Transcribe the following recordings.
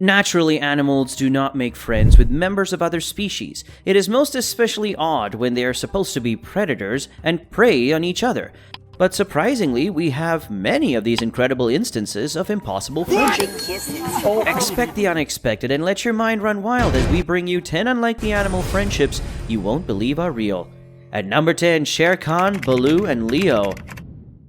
Naturally, animals do not make friends with members of other species. It is most especially odd when they are supposed to be predators and prey on each other. But surprisingly, we have many of these incredible instances of impossible friendship. Expect the unexpected and let your mind run wild as we bring you 10 unlikely animal friendships you won't believe are real. At number 10, Shere Khan, Baloo, and Leo.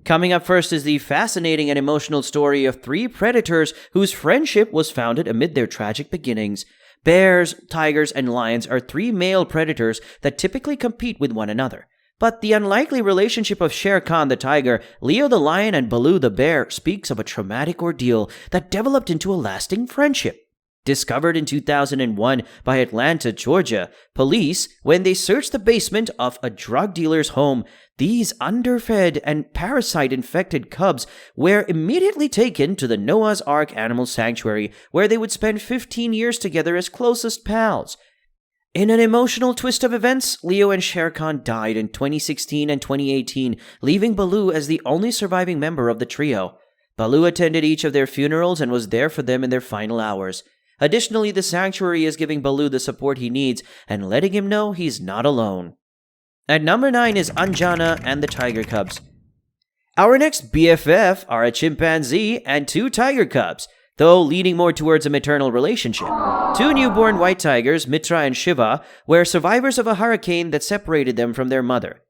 Coming up first is the fascinating and emotional story of three predators whose friendship was founded amid their tragic beginnings. Bears, tigers, and lions are three male predators that typically compete with one another. But the unlikely relationship of Shere Khan the tiger, Leo the lion, and Baloo the bear speaks of a traumatic ordeal that developed into a lasting friendship. Discovered in 2001 by Atlanta, Georgia, police, when they searched the basement of a drug dealer's home, these underfed and parasite-infected cubs were immediately taken to the Noah's Ark Animal Sanctuary, where they would spend 15 years together as closest pals. In an emotional twist of events, Leo and Shere Khan died in 2016 and 2018, leaving Baloo as the only surviving member of the trio. Baloo attended each of their funerals and was there for them in their final hours. Additionally, the sanctuary is giving Baloo the support he needs and letting him know he's not alone. At number 9 is Anjana and the tiger cubs. Our next BFF are a chimpanzee and two tiger cubs, though leaning more towards a maternal relationship. Two newborn white tigers, Mitra and Shiva, were survivors of a hurricane that separated them from their mother.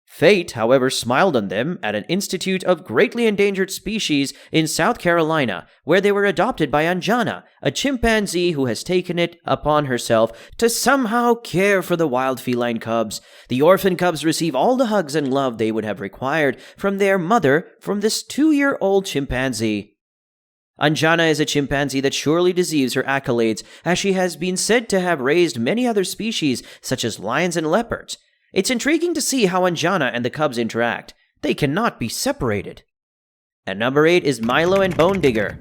Fate, however, smiled on them at an institute of greatly endangered species in South Carolina, where they were adopted by Anjana, a chimpanzee who has taken it upon herself to somehow care for the wild feline cubs. The orphan cubs receive all the hugs and love they would have required from their mother from this 2-year-old chimpanzee. Anjana is a chimpanzee that surely deserves her accolades, as she has been said to have raised many other species, such as lions and leopards. It's intriguing to see how Anjana and the cubs interact. They cannot be separated. At number 8 is Milo and Bone Digger.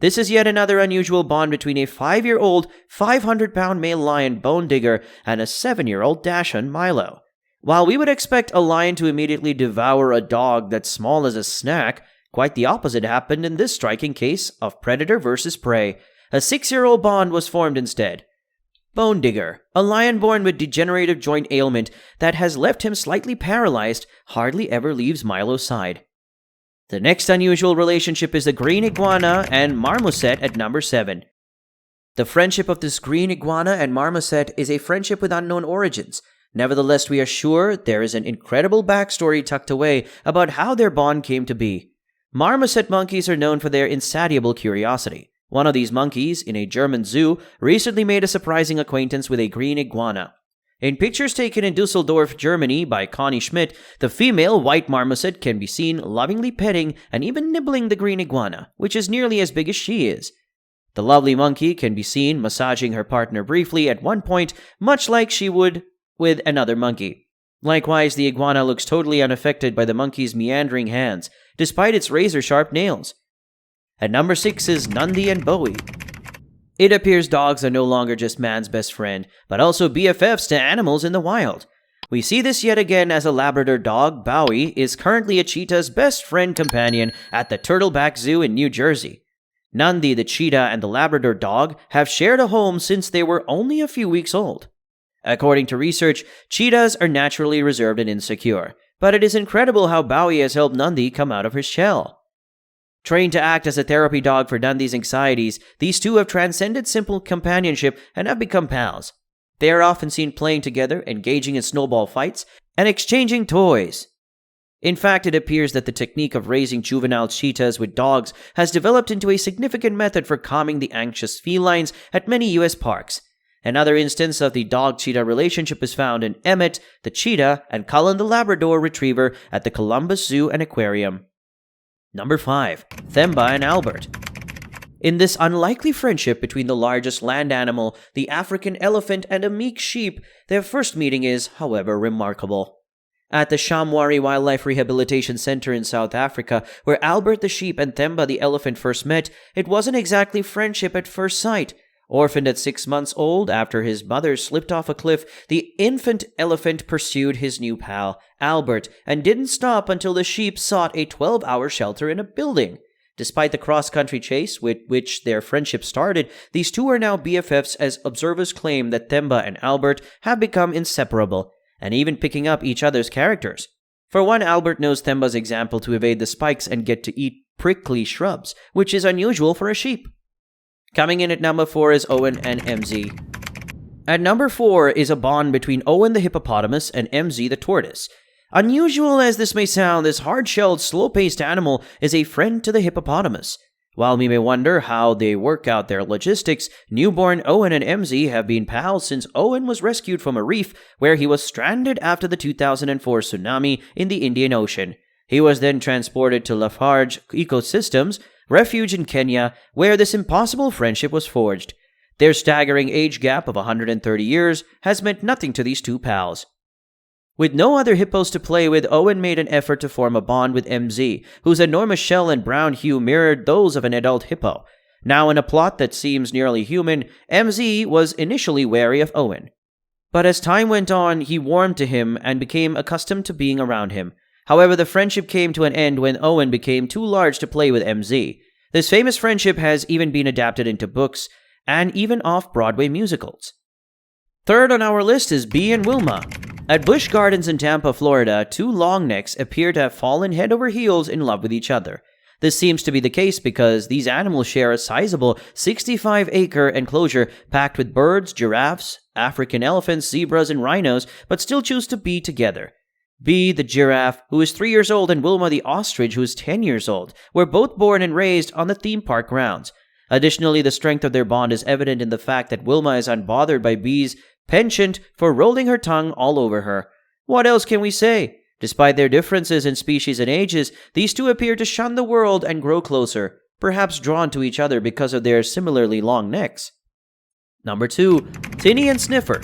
This is yet another unusual bond between a 5-year-old, 500-pound male lion Bone Digger and a 7-year-old Dachshund Milo. While we would expect a lion to immediately devour a dog that's small as a snack, quite the opposite happened in this striking case of predator versus prey. A 6-year-old bond was formed instead. Bone Digger, a lion born with degenerative joint ailment that has left him slightly paralyzed, hardly ever leaves Milo's side. The next unusual relationship is the green iguana and marmoset at number 7. The friendship of this green iguana and marmoset is a friendship with unknown origins. Nevertheless, we are sure there is an incredible backstory tucked away about how their bond came to be. Marmoset monkeys are known for their insatiable curiosity. One of these monkeys, in a German zoo, recently made a surprising acquaintance with a green iguana. In pictures taken in Dusseldorf, Germany by Connie Schmidt, the female white marmoset can be seen lovingly petting and even nibbling the green iguana, which is nearly as big as she is. The lovely monkey can be seen massaging her partner briefly at one point, much like she would with another monkey. Likewise, the iguana looks totally unaffected by the monkey's meandering hands, despite its razor-sharp nails. At number 6 is Nandi and Bowie. It appears dogs are no longer just man's best friend, but also BFFs to animals in the wild. We see this yet again as a Labrador dog, Bowie, is currently a cheetah's best friend companion at the Turtleback Zoo in New Jersey. Nandi, the cheetah, and the Labrador dog have shared a home since they were only a few weeks old. According to research, cheetahs are naturally reserved and insecure, but it is incredible how Bowie has helped Nandi come out of her shell. Trained to act as a therapy dog for Nandi's anxieties, these two have transcended simple companionship and have become pals. They are often seen playing together, engaging in snowball fights, and exchanging toys. In fact, it appears that the technique of raising juvenile cheetahs with dogs has developed into a significant method for calming the anxious felines at many U.S. parks. Another instance of the dog-cheetah relationship is found in Emmett, the cheetah, and Cullen, the Labrador retriever, at the Columbus Zoo and Aquarium. Number 5. Themba and Albert. In this unlikely friendship between the largest land animal, the African elephant, and a meek sheep, their first meeting is, however, remarkable. At the Shamwari Wildlife Rehabilitation Center in South Africa, where Albert the sheep and Themba the elephant first met, it wasn't exactly friendship at first sight. Orphaned at 6 months old after his mother slipped off a cliff, the infant elephant pursued his new pal, Albert, and didn't stop until the sheep sought a 12-hour shelter in a building. Despite the cross-country chase with which their friendship started, these two are now BFFs as observers claim that Themba and Albert have become inseparable, and even picking up each other's characters. For one, Albert knows Themba's example to evade the spikes and get to eat prickly shrubs, which is unusual for a sheep. Coming in at number 4 is Owen and MZ. At number 4 is a bond between Owen the hippopotamus and MZ the tortoise. Unusual as this may sound, this hard-shelled, slow-paced animal is a friend to the hippopotamus. While we may wonder how they work out their logistics, newborn Owen and MZ have been pals since Owen was rescued from a reef where he was stranded after the 2004 tsunami in the Indian Ocean. He was then transported to Lafarge Ecosystems, refuge in Kenya, where this impossible friendship was forged. Their staggering age gap of 130 years has meant nothing to these two pals. With no other hippos to play with, Owen made an effort to form a bond with MZ, whose enormous shell and brown hue mirrored those of an adult hippo. Now in a plot that seems nearly human, MZ was initially wary of Owen. But as time went on, he warmed to him and became accustomed to being around him. However, the friendship came to an end when Owen became too large to play with MZ. This famous friendship has even been adapted into books and even off-Broadway musicals. Third on our list is Bee and Wilma. At Busch Gardens in Tampa, Florida, two longnecks appear to have fallen head over heels in love with each other. This seems to be the case because these animals share a sizable 65-acre enclosure packed with birds, giraffes, African elephants, zebras, and rhinos, but still choose to be together. Bee, the giraffe, who is 3 years old, and Wilma, the ostrich, who is 10 years old, were both born and raised on the theme park grounds. Additionally, the strength of their bond is evident in the fact that Wilma is unbothered by Bee's penchant for rolling her tongue all over her. What else can we say? Despite their differences in species and ages, these two appear to shun the world and grow closer, perhaps drawn to each other because of their similarly long necks. Number 2. Tinny and Sniffer.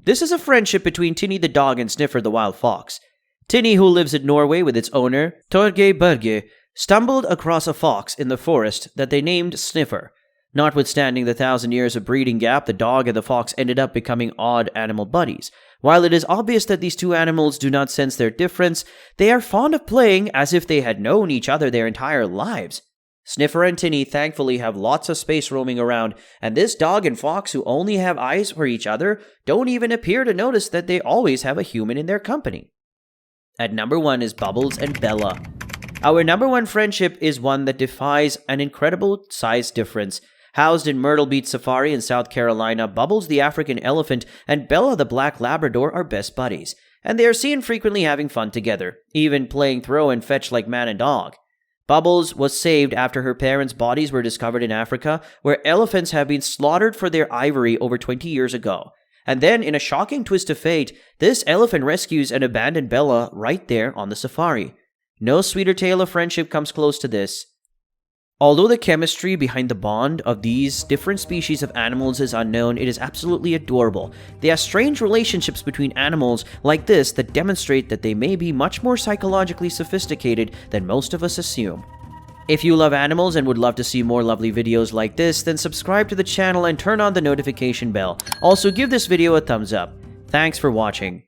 This is a friendship between Tinny the dog and Sniffer the wild fox. Tinny, who lives in Norway with its owner, Torgeir Berge, stumbled across a fox in the forest that they named Sniffer. Notwithstanding the 1,000 years of breeding gap, the dog and the fox ended up becoming odd animal buddies. While it is obvious that these two animals do not sense their difference, they are fond of playing as if they had known each other their entire lives. Sniffer and Tinny thankfully have lots of space roaming around, and this dog and fox, who only have eyes for each other, don't even appear to notice that they always have a human in their company. At number 1 is Bubbles and Bella. Our number 1 friendship is one that defies an incredible size difference. Housed in Myrtle Beach Safari in South Carolina, Bubbles the African elephant and Bella the black Labrador are best buddies, and they are seen frequently having fun together, even playing throw and fetch like man and dog. Bubbles was saved after her parents' bodies were discovered in Africa, where elephants have been slaughtered for their ivory over 20 years ago. And then, in a shocking twist of fate, this elephant rescues and abandons Bella right there on the safari. No sweeter tale of friendship comes close to this. Although the chemistry behind the bond of these different species of animals is unknown, it is absolutely adorable. They have strange relationships between animals like this that demonstrate that they may be much more psychologically sophisticated than most of us assume. If you love animals and would love to see more lovely videos like this, then subscribe to the channel and turn on the notification bell. Also, give this video a thumbs up. Thanks for watching.